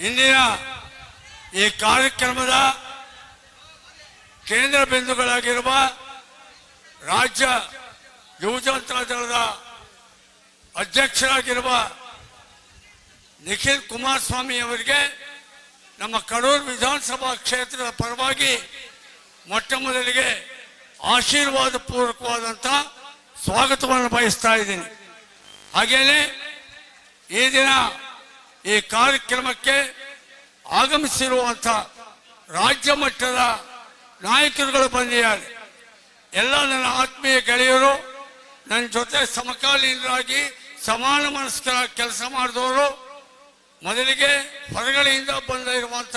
ಇಂದಿನ ಈ ಕಾರ್ಯಕ್ರಮದ ಕೇಂದ್ರ ಬಿಂದುಗಳಾಗಿರುವ ರಾಜ್ಯ ಯುವಜನತಾ ದಳದ ಅಧ್ಯಕ್ಷರಾಗಿರುವ ನಿಖಿಲ್ ಕುಮಾರಸ್ವಾಮಿ ಅವರಿಗೆ ನಮ್ಮ ಕಡೂರು ವಿಧಾನಸಭಾ ಕ್ಷೇತ್ರದ ಪರವಾಗಿ ಮೊಟ್ಟ ಮೊದಲಿಗೆ ಆಶೀರ್ವಾದ ಪೂರ್ವಕವಾದಂಥ ಸ್ವಾಗತವನ್ನು ಬಯಸ್ತಾ ಇದ್ದೀನಿ. ಹಾಗೆಯೇ ಈ ದಿನ ಈ ಕಾರ್ಯಕ್ರಮಕ್ಕೆ ಆಗಮಿಸಿರುವಂಥ ರಾಜ್ಯ ಮಟ್ಟದ ನಾಯಕರುಗಳು ಬಂದಿದ್ದಾರೆ. ಎಲ್ಲ ನನ್ನ ಆತ್ಮೀಯ ಗೆಳೆಯರು, ನನ್ನ ಜೊತೆ ಸಮಕಾಲೀನರಾಗಿ ಸಮಾನ ಮನಸ್ಕರ ಕೆಲಸ ಮಾಡಿದವರು, ಮೊದಲಿಗೆ ಹೊರಗಡೆಯಿಂದ ಬಂದಿರುವಂಥ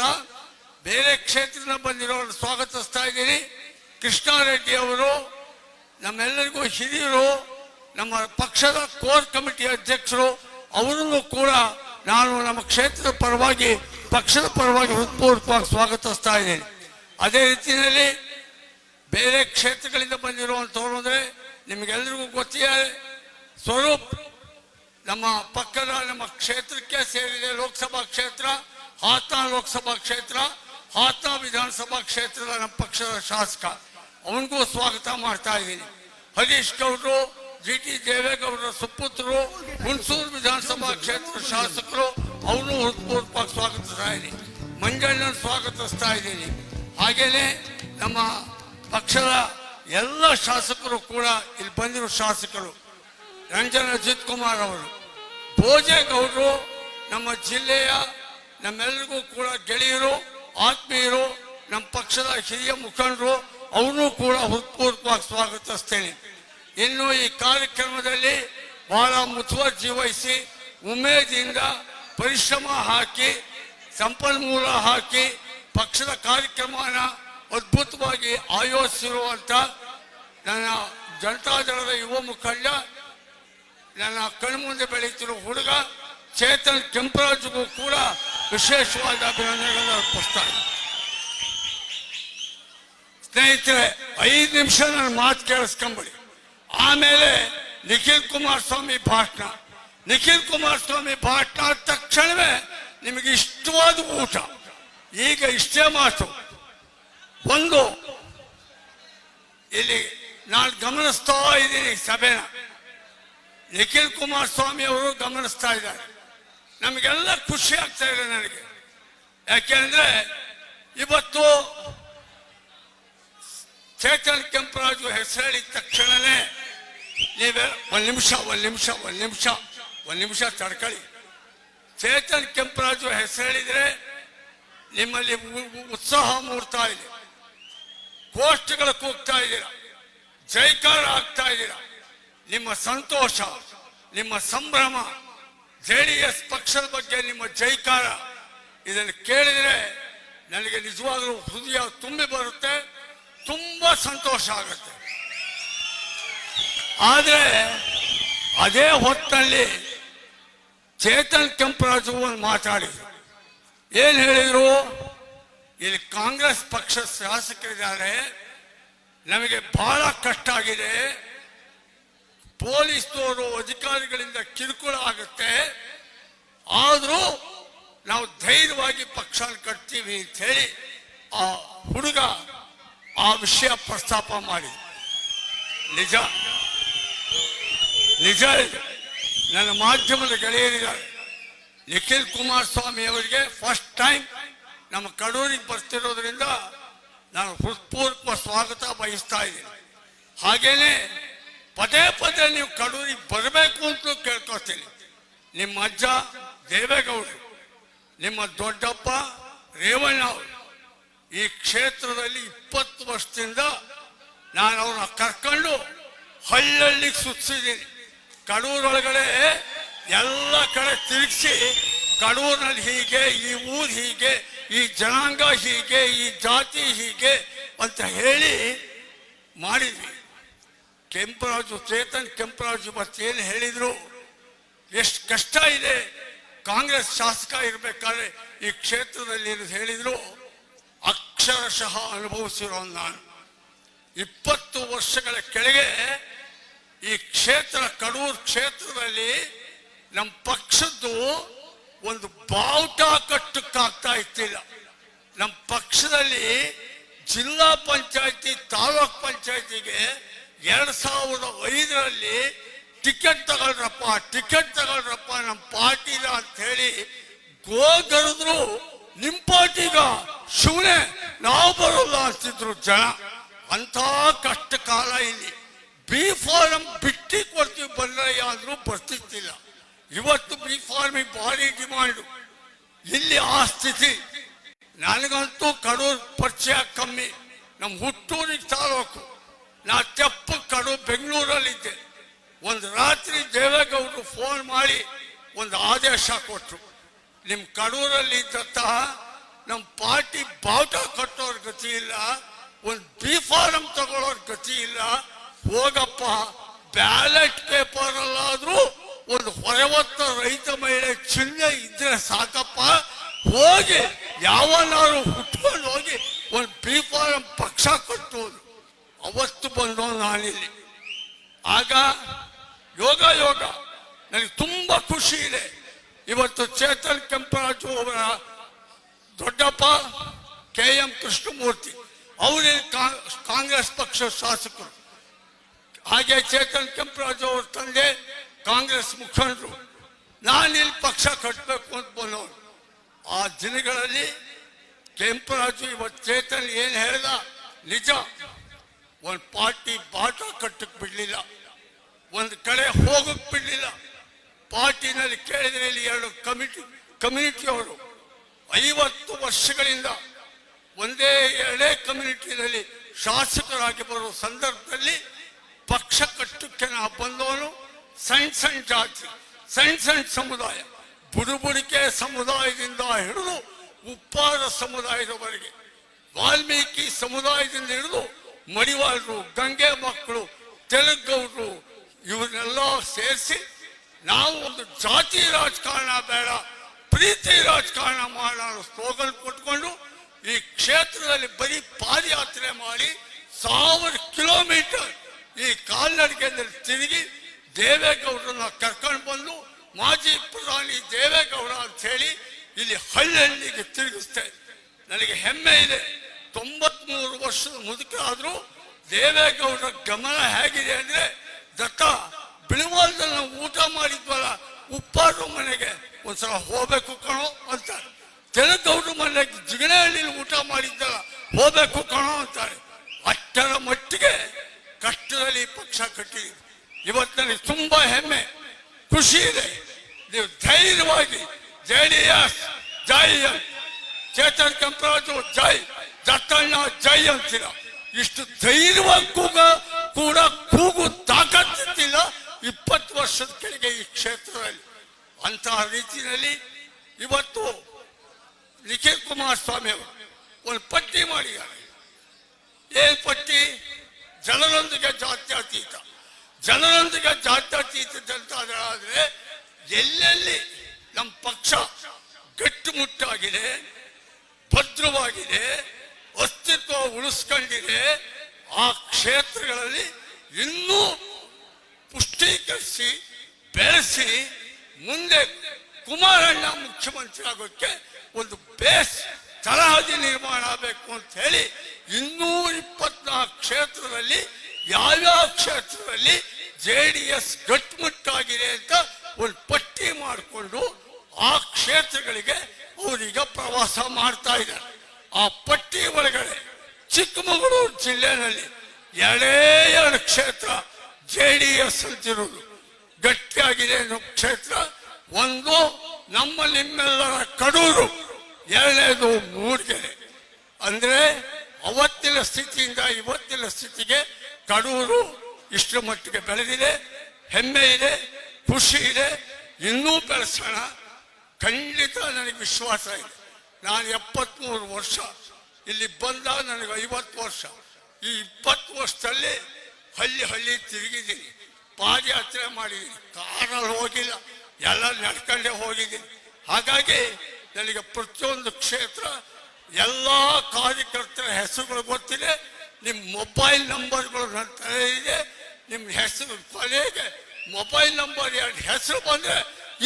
ಬೇರೆ ಕ್ಷೇತ್ರದಿಂದ ಬಂದಿರೋರು ಸ್ವಾಗತಿಸ್ತಾ ಇದ್ದೀನಿ. ಕೃಷ್ಣಾರೆಡ್ಡಿ ಅವರು ನಮ್ಮೆಲ್ಲರಿಗೂ ಹಿರಿಯರು, ನಮ್ಮ ಪಕ್ಷದ ಕೋರ್ ಕಮಿಟಿ ಅಧ್ಯಕ್ಷರು, ಅವರನ್ನು ಕೂಡ ನಾನು ನಮ್ಮ ಕ್ಷೇತ್ರದ ಪರವಾಗಿ ಪಕ್ಷದ ಪರವಾಗಿ ಹೃತ್ಪೂರ್ವಕವಾಗಿ ಸ್ವಾಗತಿಸ್ತಾ ಇದ್ದೀನಿ. ಅದೇ ರೀತಿಯಲ್ಲಿ ಬೇರೆ ಕ್ಷೇತ್ರಗಳಿಂದ ಬಂದಿರುವಂಥವ್ರು ಅಂದರೆ ನಿಮಗೆಲ್ಲರಿಗೂ ಗೊತ್ತಿದೆ. ಸ್ವರೂಪ್ ನಮ್ಮ ಪಕ್ಕದ ನಮ್ಮ ಕ್ಷೇತ್ರಕ್ಕೆ ಸೇರಿದೆ. ಲೋಕಸಭಾ ಕ್ಷೇತ್ರ ಹಾಸನ ಲೋಕಸಭಾ ಕ್ಷೇತ್ರ, ಹಾಸನ ವಿಧಾನಸಭಾ ಕ್ಷೇತ್ರದ ನಮ್ಮ ಪಕ್ಷದ ಶಾಸಕ, ಅವನಿಗೂ ಸ್ವಾಗತ ಮಾಡ್ತಾ ಇದ್ದೀನಿ. ಹರೀಶ್ ಗೌಡರು, GT ದೇವೇಗೌಡರ ಸುಪುತ್ರರು, ಹುಣಸೂರು ವಿಧಾನಸಭಾ ಕ್ಷೇತ್ರ ಶಾಸಕರು, ಅವನು ಹೃತ್ಪೂರ್ವಕವಾಗಿ ಸ್ವಾಗತಿಸ್ತಾ ಇದ್ದೀನಿ. ಮಂಜಣ್ಣನ ಸ್ವಾಗತಿಸ್ತಾ ಇದ್ದೀನಿ. ಹಾಗೆಯೇ ನಮ್ಮ ಪಕ್ಷದ ಎಲ್ಲ ಶಾಸಕರು ಕೂಡ ಇಲ್ಲಿ ಬಂದಿರೋ ಶಾಸಕರು, ರಂಜನ್ ಅಜಿತ್ ಕುಮಾರ್ ಅವರು, ಭೋಜೇಗೌಡರು, ನಮ್ಮ ಜಿಲ್ಲೆಯ ನಮ್ಮೆಲ್ಲರಿಗೂ ಕೂಡ ಗೆಳೆಯರು, ಆತ್ಮೀಯರು, ನಮ್ಮ ಪಕ್ಷದ ಹಿರಿಯ ಮುಖಂಡರು, ಅವನು ಕೂಡ ಹೃತ್ಪೂರ್ವಕವಾಗಿ ಸ್ವಾಗತಿಸ್ತೇನೆ. ಇನ್ನು ಈ ಕಾರ್ಯಕ್ರಮದಲ್ಲಿ ಬಹಳ ಮುತುವರ್ಜಿ ವಹಿಸಿ ಉಮೇದಿನಿಂದ ಪರಿಶ್ರಮ ಹಾಕಿ ಸಂಪನ್ಮೂಲ ಹಾಕಿ ಪಕ್ಷದ ಕಾರ್ಯಕ್ರಮನ ಅದ್ಭುತವಾಗಿ ಆಯೋಜಿಸಿರುವಂಥ ನನ್ನ ಜನತಾದಳದ ಯುವ ಮುಖಂಡ, ನನ್ನ ಕಣ್ಮುಂದೆ ಬೆಳೆಯುತ್ತಿರುವ ಹುಡುಗ ಚೇತನ್ ಕೆಂಪರಾಜ್ಗೂ ಕೂಡ ವಿಶೇಷವಾದ ಅಭಿನಂದನೆಗಳನ್ನು ಅರ್ಪಿಸ್ತಾರೆ. ಸ್ನೇಹಿತರೆ, 5 ನಿಮಿಷ ನನ್ನ ಮಾತು ಕೇಳಿಸ್ಕೊಂಬಿಡಿ. ಆಮೇಲೆ ನಿಖಿಲ್ ಕುಮಾರಸ್ವಾಮಿ ಭಾಷಣ. ನಿಖಿಲ್ ಕುಮಾರಸ್ವಾಮಿ ಭಾಷಣ ಆದ ತಕ್ಷಣವೇ ನಿಮಗೆ ಇಷ್ಟವಾದ ಊಟ. ಈಗ ಇಷ್ಟೇ ಮಾತು. ಒಂದು, ಇಲ್ಲಿ ನಾನು ಗಮನಿಸ್ತಾ ಇದ್ದೀನಿ ಸಭೆನ, ನಿಖಿಲ್ ಕುಮಾರಸ್ವಾಮಿ ಅವರು ಗಮನಿಸ್ತಾ ಇದ್ದಾರೆ. ನಮಗೆಲ್ಲ ಖುಷಿ ಆಗ್ತಾ ಇದೆ ನನಗೆ. ಯಾಕೆಂದ್ರೆ ಇವತ್ತು ಚೇತನ್ ಕೆಂಪರಾಜು ಹೆಸರು ಹೇಳಿದ ತಕ್ಷಣನೇ ನೀವೇ ಒಂದು ನಿಮಿಷ ತಡ್ಕೊಳ್ಳಿ. ಚೇತನ್ ಕೆಂಪರಾಜು ಹೆಸರು ಹೇಳಿದ್ರೆ ನಿಮ್ಮಲ್ಲಿ ಉತ್ಸಾಹ ಮೂಡ್ತಾ ಇದೆ, ಗೋಷ್ಠಿಗಳು ಕೂಗ್ತಾ ಇದ್ದೀರಾ, ಜೈಕಾರ ಆಗ್ತಾ ಇದ್ದೀರಾ. ನಿಮ್ಮ ಸಂತೋಷ, ನಿಮ್ಮ ಸಂಭ್ರಮ, JDS ಪಕ್ಷದ ಬಗ್ಗೆ ನಿಮ್ಮ ಜೈಕಾರ, ಇದನ್ನು ಕೇಳಿದರೆ ನನಗೆ ನಿಜವಾಗ್ಲೂ ಹೃದಯ ತುಂಬಿ ಬರುತ್ತೆ, ತುಂಬಾ ಸಂತೋಷ ಆಗುತ್ತೆ. ಆದರೆ ಅದೇ ಹೊತ್ತಲ್ಲಿ ಚೇತನ್ ಕೆಂಪರಾಜು ಒಂದು ಮಾತಾಡಿದ್ರು. ಏನ್ ಹೇಳಿದ್ರು? ಇಲ್ಲಿ ಕಾಂಗ್ರೆಸ್ ಪಕ್ಷದ ಶಾಸಕರಿದ್ದಾರೆ, ನಮಗೆ ಬಹಳ ಕಷ್ಟ ಆಗಿದೆ, ಪೊಲೀಸ್ನವರು ಅಧಿಕಾರಿಗಳಿಂದ ಕಿರುಕುಳ ಆಗುತ್ತೆ, ಆದರೂ ನಾವು ಧೈರ್ಯವಾಗಿ ಪಕ್ಷ ಕಟ್ತೀವಿ ಅಂತ ಹೇಳಿ ಆ ಹುಡುಗ ಆ ವಿಷಯ ಪ್ರಸ್ತಾಪ ಮಾಡಿ. ನಿಜ ನನ್ನ ಮಾಧ್ಯಮದ ಗೆಳೆಯರಿದ್ದಾರೆ. ನಿಖಿಲ್ ಕುಮಾರಸ್ವಾಮಿ ಅವರಿಗೆ ಫಸ್ಟ್ ಟೈಮ್ ನಮ್ಮ ಕಡೂರಿಗೆ ಬರ್ತಿರೋದ್ರಿಂದ ನಾನು ಹೃತ್ಪೂರ್ವಕ ಸ್ವಾಗತ ಬಯಸ್ತಾ ಇದ್ದೀನಿ. ಹಾಗೇನೆ ಪದೇ ಪದೇ ನೀವು ಕಡೂರಿಗೆ ಬರಬೇಕು ಅಂತ ಕೇಳ್ಕೊಳ್ತೀನಿ. ನಿಮ್ಮ ಅಜ್ಜ ದೇವೇಗೌಡರು, ನಿಮ್ಮ ದೊಡ್ಡಪ್ಪ ರೇವಣ್ಣ ಅವರು ಈ ಕ್ಷೇತ್ರದಲ್ಲಿ 20 ವರ್ಷದಿಂದ ನಾನು ಅವ್ರನ್ನ ಕರ್ಕೊಂಡು ಹಳ್ಳಿಗೆ ಸುತ್ತಿದ್ದೀನಿ. ಕಡೂರೊಳಗಡೆ ಎಲ್ಲ ಕಡೆ ತಿರುಗಿಸಿ ಕಡೂರಿನಲ್ಲಿ ಹೀಗೆ, ಈ ಊರು ಹೀಗೆ, ಈ ಜನಾಂಗ ಹೀಗೆ, ಈ ಜಾತಿ ಹೀಗೆ ಅಂತ ಹೇಳಿ ಮಾಡಿದ್ವಿ. ಕೆಂಪರಾಜು, ಚೇತನ್ ಕೆಂಪರಾಜು ಮತ್ತೇನು ಹೇಳಿದ್ರು, ಎಷ್ಟು ಕಷ್ಟ ಇದೆ ಕಾಂಗ್ರೆಸ್ ಶಾಸಕ ಇರಬೇಕಾದ್ರೆ ಈ ಕ್ಷೇತ್ರದಲ್ಲಿ ಹೇಳಿದ್ರು, ಅಕ್ಷರಶಃ ಅನುಭವಿಸಿರೋ ನಾನು. 20 ವರ್ಷಗಳ ಕೆಳಗೆ ಈ ಕ್ಷೇತ್ರ, ಕಡೂರು ಕ್ಷೇತ್ರದಲ್ಲಿ ನಮ್ಮ ಪಕ್ಷದ್ದು ಒಂದು ಬಾವುಟ ಕಟ್ಟಕ್ಕಾಗ್ತಾ ಇತ್ತಿಲ್ಲ. ನಮ್ಮ ಪಕ್ಷದಲ್ಲಿ ಜಿಲ್ಲಾ ಪಂಚಾಯತಿ ತಾಲೂಕ್ ಪಂಚಾಯತಿಗೆ 2005ರಲ್ಲಿ ಟಿಕೆಟ್ ತಗೊಳ್ರಪ್ಪ ನಮ್ಮ ಪಾರ್ಟಿಗ ಅಂತ ಹೇಳಿ ಗೋಗರಿದ್ರು. ನಿಮ್ಮ ಪಾರ್ಟಿಗ ಶಿವನೇ ನಾವು ಬರೋಲ್ಲ ಅಂತಿದ್ರು ಜನ. ಅಂತ ಕಷ್ಟ ಕಾಲ ಇಲ್ಲಿ. ಬಿ ಫಾರಂ ಬಿಟ್ಟಿ ಕೊಡ್ತೀವಿ ಬಂದ್ರಯ್ಯ ಅಂದ್ರೂ ಬರ್ತಿತ್ತಿಲ್ಲ. ಇವತ್ತು ಬಿ ಫಾರ್ಮಿಗೆ ಭಾರಿ ಡಿಮಾಂಡು. ಇಲ್ಲಿ ಆ ಸ್ಥಿತಿ. ನನಗಂತೂ ಕಡೂರು ಪರಿಚಯ ಕಮ್ಮಿ. ನಮ್ಮ ಹುಟ್ಟೂರಿಗೆ ತಾಲೂಕು. ನಾ ತೆಪ್ಪ ಕಡೂರು ಬೆಂಗಳೂರಲ್ಲಿದ್ದೆ. ಒಂದು ರಾತ್ರಿ ದೇವೇಗೌಡರು ಫೋನ್ ಮಾಡಿ ಒಂದು ಆದೇಶ ಕೊಟ್ಟರು. ನಿಮ್ಮ ಕಡೂರಲ್ಲಿ ಇದ್ದಂತಹ ನಮ್ಮ ಪಾರ್ಟಿ ಬಾವುಟ ಕಟ್ಟೋರ್ ಗತಿ ಇಲ್ಲ, ಒಂದು ಬಿ ಫಾರಂ ತಗೊಳ್ಳೋರ್ ಗತಿ ಇಲ್ಲ. ಹೋಗಪ್ಪ, ಬ್ಯಾಲೆಟ್ ಪೇಪರ್ ಅಲ್ಲಾದ್ರೂ ಒಂದು ಹೊರವತ್ತ ರೈತ ಮಹಿಳೆ ಚಿಹ್ನೆ ಇದ್ರೆ ಸಾಕಪ್ಪ. ಹೋಗಿ ಯಾವನಾರು ಹುಟ್ಕೊಂಡು ಹೋಗಿ ಒಂದು ಬಿ ಫಾರಂ ಪಕ್ಷ ಕಟ್ಟುವುದು. ಅವತ್ತು ಬಂದೋ ನಾನಿಲ್ಲಿ. ಆಗ ಯೋಗ ನನಗೆ ತುಂಬಾ ಖುಷಿ ಇದೆ. ಇವತ್ತು ಚೇತನ್ ಕೆಂಪರಾಜು ಅವರ ದೊಡ್ಡಪ್ಪ KM ಕೃಷ್ಣಮೂರ್ತಿ ಅವರೇ ಕಾಂಗ್ರೆಸ್ ಪಕ್ಷ ಶಾಸಕರು. ಹಾಗೆ ಚೇತನ್ ಕೆಂಪರಾಜು ಅವ್ರ ತಂದೆ ಕಾಂಗ್ರೆಸ್ ಮುಖಂಡರು. ನಾನಿಲ್ಲಿ ಪಕ್ಷ ಕಟ್ಟಬೇಕು ಅಂತ ಬಂದವರು. ಆ ದಿನಗಳಲ್ಲಿ ಕೆಂಪರಾಜು ಇವತ್ತು ಚೇತನ್ ಏನ್ ಹೇಳ್ದ ನಿಜ. ಒಂದು ಪಾರ್ಟಿ ಬಾಟ ಕಟ್ಟಕ್ ಬಿಡ್ಲಿಲ್ಲ, ಒಂದು ಕಡೆ ಹೋಗಕ್ ಬಿಡ್ಲಿಲ್ಲ. ಪಾರ್ಟಿನಲ್ಲಿ ಕೇಳಿದ್ರೆ ಇಲ್ಲಿ 2 ಕಮ್ಯುನಿಟಿಯವರು 50 ವರ್ಷಗಳಿಂದ ಒಂದೇ ಎರಡೇ ಕಮ್ಯುನಿಟಿನಲ್ಲಿ ಶಾಸಕರಾಗಿ ಬರುವ ಸಂದರ್ಭದಲ್ಲಿ ಪಕ್ಷ ಕಟ್ಟಕ್ಕೆ ನಾ ಬಂದವನು. ಸಣ್ಣ ಜಾತಿ, ಸಣ್ಣ ಸಮುದಾಯ, ಬುಡುಬುಡಿಕೆ ಸಮುದಾಯದಿಂದ ಹಿಡಿದು ಉಪ್ಪಾರ ಸಮುದಾಯದವರೆಗೆ, ವಾಲ್ಮೀಕಿ ಸಮುದಾಯದಿಂದ ಹಿಡಿದು ಮಡಿವಾಳರು, ಗಂಗೆ ಮಕ್ಕಳು, ತೆಲುಗೌಡರು, ಇವನ್ನೆಲ್ಲ ಸೇರಿಸಿ ನಾವು ಒಂದು ಜಾತಿ ರಾಜಕಾರಣ ಬೇಡ, ಪ್ರೀತಿ ರಾಜಕಾರಣ ಮಾಡೋಣ ಸ್ಲೋಗನ್ ಕೊಟ್ಕೊಂಡು ಈ ಕ್ಷೇತ್ರದಲ್ಲಿ ಬರೀ ಪಾದಯಾತ್ರೆ ಮಾಡಿ 1000 ಕಿಲೋಮೀಟರ್ ಈ ಕಾಲ್ನಡಿಗೆಯಲ್ಲಿ ತಿರುಗಿ ದೇವೇಗೌಡರನ್ನ ಕರ್ಕೊಂಡು ಬಂದು ಮಾಜಿ ಪ್ರಧಾನಿ ದೇವೇಗೌಡ ಅಂತ ಹೇಳಿ ಇಲ್ಲಿ ಹಳ್ಳಿಗೆ ತಿರುಗಿಸ್ತೆ. ನನಗೆ ಹೆಮ್ಮೆ ಇದೆ. 93 ವರ್ಷದ ಮುದುಕರಾದ್ರೂ ದೇವೇಗೌಡರ ಗಮನ ಹೇಗಿದೆ ಅಂದ್ರೆ, ದತ್ತ ಬಿಳುವಾಲದಲ್ಲಿ ನಾವು ಊಟ ಮಾಡಿದ್ವಲ್ಲ ಉಪ್ಪಾರು ಮನೆಗೆ ಒಂದ್ಸಲ ಹೋಗ್ಬೇಕು ಕಣೋ ಅಂತಾರೆ. ತೆಲುಗೌಡ್ರ ಮನೆಗೆ ಜಿಗಣಹಳ್ಳಿಲಿ ಊಟ ಮಾಡಿದ್ದಲ್ಲ ಹೋಗ್ಬೇಕು ಕಣೋ ಅಂತಾರೆ. ಅಷ್ಟರ ಮಟ್ಟಿಗೆ ಕಷ್ಟದಲ್ಲಿ ಪಕ್ಷ ಕಟ್ಟಿದ್ದೀವಿ. ಇವತ್ತು ನನಗೆ ತುಂಬಾ ಹೆಮ್ಮೆ, ಖುಷಿ ಇದೆ. ನೀವು ಧೈರ್ಯವಾಗಿ JDS ಜೈ, ಚೇತನ್ ಕೆಂಪರಾಜು ಜೈ, ದತ್ತಣ್ಣ ಜೈ ಅಂತೀರ. ಇಷ್ಟು ಧೈರ್ಯವಾಗಿ ಕೂಡ ಕೂಗು ತಾಕತ್ತಿಲ್ಲ 20 ವರ್ಷದ ಕೆಳಗೆ ಈ ಕ್ಷೇತ್ರದಲ್ಲಿ. ಅಂತಹ ರೀತಿಯಲ್ಲಿ ಇವತ್ತು ನಿಖಿಲ್ ಕುಮಾರಸ್ವಾಮಿ ಅವರು ಒಂದು ಪಟ್ಟಿ ಮಾಡಿದ್ದಾರೆ. ಏನ್ ಪಟ್ಟಿ? ಜನರೊಂದಿಗೆ ಜಾತ್ಯತೀತ. ಜನರೊಂದಿಗೆ ಜಾತ್ಯತೀತ ಜನತಾದಳಾದ್ರೆ ಎಲ್ಲೆಲ್ಲಿ ನಮ್ಮ ಪಕ್ಷ ಗಟ್ಟುಮುಟ್ಟಾಗಿದೆ, ಭದ್ರವಾಗಿದೆ, ಅಸ್ತಿತ್ವ ಉಳಿಸ್ಕೊಂಡಿದೆ, ಆ ಕ್ಷೇತ್ರಗಳಲ್ಲಿ ಇನ್ನೂ ಪುಷ್ಟೀಕರಿಸಿ ಬೆಳೆಸಿ ಮುಂದೆ ಕುಮಾರಣ್ಣ ಮುಖ್ಯಮಂತ್ರಿ ಆಗೋಕ್ಕೆ ಒಂದು ಬೇಸ್ ತರಹದಿ ನಿರ್ಮಾಣ ಆಗಬೇಕು ಅಂತ ಹೇಳಿ 224 ಕ್ಷೇತ್ರದಲ್ಲಿ ಯಾವ್ಯಾವ ಕ್ಷೇತ್ರದಲ್ಲಿ JDS ಗಟ್ಟುಮುಟ್ಟಾಗಿದೆ ಅಂತ ಒಂದು ಪಟ್ಟಿ ಮಾಡಿಕೊಂಡು ಆ ಕ್ಷೇತ್ರಗಳಿಗೆ ಅವರೀಗ ಪ್ರವಾಸ ಮಾಡ್ತಾ ಇದ್ದಾರೆ. ಆ ಪಟ್ಟಿ ಒಳಗಡೆ ಚಿಕ್ಕಮಗಳೂರು ಜಿಲ್ಲೆಯಲ್ಲಿ 2 ಕ್ಷೇತ್ರ JDS ಅಂತಿರೋದು ಗಟ್ಟಿಯಾಗಿದೆ ಅನ್ನೋ ಕ್ಷೇತ್ರ. ಒಂದು ನಮ್ಮ ನಿಮ್ಮೆಲ್ಲರ ಕಡೂರು, 2ನೇದು ಮೂಡಿಗೆರೆ. ಅಂದ್ರೆ ಅವತ್ತಿನ ಸ್ಥಿತಿಯಿಂದ ಇವತ್ತಿನ ಸ್ಥಿತಿಗೆ ಕಡೂರು ಇಷ್ಟರ ಮಟ್ಟಿಗೆ ಬೆಳೆದಿದೆ. ಹೆಮ್ಮೆ ಇದೆ, ಖುಷಿ ಇದೆ. ಇನ್ನೂ ಬೆಳೆಸೋಣ. ಖಂಡಿತ ನನಗೆ ವಿಶ್ವಾಸ ಇದೆ. ನಾನು 73 ವರ್ಷ ಇಲ್ಲಿ ಬಂದ, ನನಗೆ 50 ವರ್ಷ. ಈ 20 ವರ್ಷದಲ್ಲಿ ಹಳ್ಳಿ ತಿರುಗಿದ್ದೀನಿ, ಪಾದಯಾತ್ರೆ ಮಾಡಿದ್ದೀನಿ, ಕಾರಲ್ಲಿ ಹೋಗಿಲ್ಲ, ಎಲ್ಲ ನಡ್ಕೊಂಡೇ ಹೋಗಿದ್ದೀನಿ. ಹಾಗಾಗಿ ನನಗೆ ಪ್ರತಿಯೊಂದು ಕ್ಷೇತ್ರ ಎಲ್ಲ ಕಾರ್ಯಕರ್ತರ ಹೆಸರುಗಳು ಗೊತ್ತಿದೆ. ನಿಮ್ಮ ಮೊಬೈಲ್ ನಂಬರ್ಗಳು ನನ್ನ ತಲೆ ಇದೆ. ನಿಮ್ಮ ಹೆಸರು ಕೊನೆಗೆ ಮೊಬೈಲ್ ನಂಬರ್ 2 ಹೆಸರು ಬಂದರೆ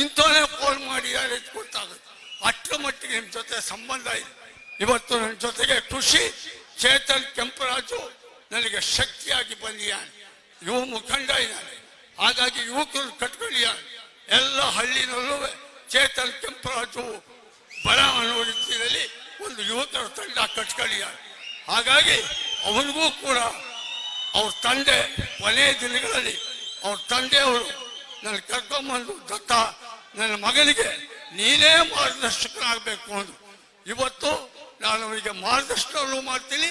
ಇಂಥವನೇ ಫೋನ್ ಮಾಡಿ ಯಾರು ಗೊತ್ತಾಗುತ್ತೆ. ಅಷ್ಟರ ಮಟ್ಟಿಗೆ ನಿಮ್ಮ ಜೊತೆ ಸಂಬಂಧ ಇದೆ. ಇವತ್ತು ನನ್ನ ಜೊತೆಗೆ ಖುಷಿ ಚೇತನ್ ಕೆಂಪರಾಜು ನನಗೆ ಶಕ್ತಿಯಾಗಿ ಬಂದಿಯಾನೆ. ಯುವ ಮುಖಂಡ ಇದ್ದಾನೆ. ಹಾಗಾಗಿ ಯುವಕರು ಕಟ್ಕೊಂಡಿಯಾನೆ. ಎಲ್ಲ ಹಳ್ಳಿನಲ್ಲೂ ಚೇತನ್ ಕೆಂಪರಾಜು ಬರ ಅನ್ನೋ ರೀತಿಯಲ್ಲಿ ಒಂದು ಯುವಕರ ತಂಡ ಕಟ್ಕೊಂಡಿಯಾನೆ. ಹಾಗಾಗಿ ಅವನಿಗೂ ಕೂಡ ಅವ್ರ ತಂದೆ ಕೊನೆಯ ದಿನಗಳಲ್ಲಿ ಅವ್ರ ತಂದೆಯವರು ನನ್ನ ಕರ್ಕೊಂಬಂದು ದತ್ತ ನನ್ನ ಮಗನಿಗೆ ನೀನೇ ಮಾರ್ಗದರ್ಶಕನಾಗಬೇಕು ಅಂದ್ರು. ಇವತ್ತು ನಾನು ಅವರಿಗೆ ಮಾರ್ಗದರ್ಶನವನ್ನು ಮಾಡ್ತೀನಿ,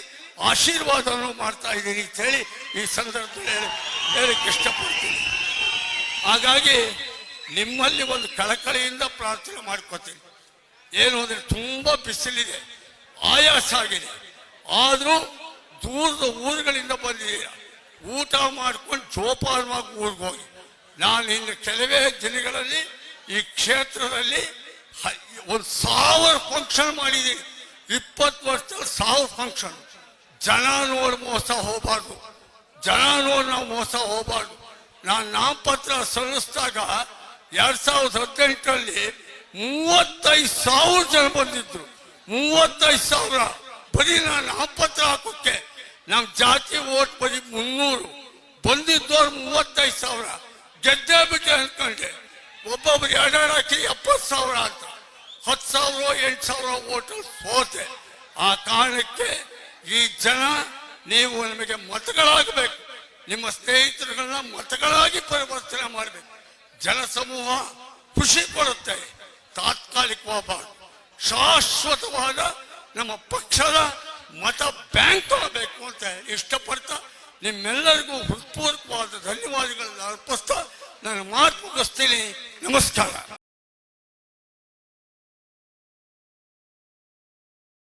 ಆಶೀರ್ವಾದವನ್ನು ಮಾಡ್ತಾ ಇದ್ದೀನಿ ಅಂತ ಹೇಳಿ ಈ ಸಂದರ್ಭದಲ್ಲಿ ಹೇಳಕ್ಕೆ ಇಷ್ಟಪಡ್ತೀನಿ. ಹಾಗಾಗಿ ನಿಮ್ಮಲ್ಲಿ ಒಂದು ಕಳಕಳಿಯಿಂದ ಪ್ರಾರ್ಥನೆ ಮಾಡ್ಕೋತೀನಿ. ಏನು ಅಂದರೆ ತುಂಬ ಬಿಸಿಲಿದೆ, ಆಯಾಸ ಆಗಿದೆ. ಆದರೂ ದೂರದ ಊರುಗಳಿಂದ ಬಂದಿದ್ದೀರ. ಊಟ ಮಾಡ್ಕೊಂಡು ಜೋಪಾನವಾಗಿ ಊರಿಗೆ ಹೋಗಿ. ನಾನು ಇನ್ನು ಕೆಲವೇ ದಿನಗಳಲ್ಲಿ ಈ ಕ್ಷೇತ್ರದಲ್ಲಿ 1000 ಫಂಕ್ಷನ್ ಮಾಡಿದ್ದೀನಿ. 20 ವರ್ಷದಲ್ಲಿ 1000 ಫಂಕ್ಷನ್. ಜನ ನೋಡಿ ಮೋಸ ಹೋಗಬಾರ್ದು, ಜನ ನೋಡಿ ನಾವು ಮೋಸ ಹೋಗಬಾರ್ದು. ನಾನು ನಾಮಪತ್ರ ಸಲ್ಲಿಸಿದಾಗ 2018ರಲ್ಲಿ 35,000 ಜನ ಬಂದಿದ್ರು. 35,000 ಬರೀ ನಾನು ನಾಮಪತ್ರ ಹಾಕೋಕ್ಕೆ. ನಮ್ಮ ಜಾತಿ ಓಟ್ ಬರೀ 300, ಬಂದಿದ್ದವ್ರು 35,000. ಗೆದ್ದೇ ಬಿಟ್ಟೆ ಅನ್ಕೊಂಡೆ. ಒಬ್ಬೊಬ್ರು 2 ಹಾಕಿ 70,000 ಅಂತ 10,000 8,000 ಓಟಲ್ಲಿ ಸೋತೆ. ಆ ಕಾರಣಕ್ಕೆ ಈ ಜನ ನೀವು ನಮಗೆ ಮತಗಳಾಗಬೇಕು. ನಿಮ್ಮ ಸ್ನೇಹಿತರುಗಳನ್ನ ಮತಗಳಾಗಿ ಪರಿವರ್ತನೆ ಮಾಡಬೇಕು. ಜನಸಮೂಹ ಖುಷಿ ಕೊಡುತ್ತೆ, ತಾತ್ಕಾಲಿಕವಾಗಬಾರ್ದು. ಶಾಶ್ವತವಾದ ನಮ್ಮ ಪಕ್ಷದ ಮತ ಬ್ಯಾಂಕ್ ಆಗಬೇಕು ಅಂತ ಇಷ್ಟಪಡ್ತಾ ನಿಮ್ಮೆಲ್ಲರಿಗೂ ಹೃತ್ಪೂರ್ವಕವಾದ ಧನ್ಯವಾದಗಳನ್ನು ಅರ್ಪಿಸ್ತಾ ನನ್ನ ಮಾತು ಮುಗಿಸ್ತೀನಿ. ನಮಸ್ಕಾರ.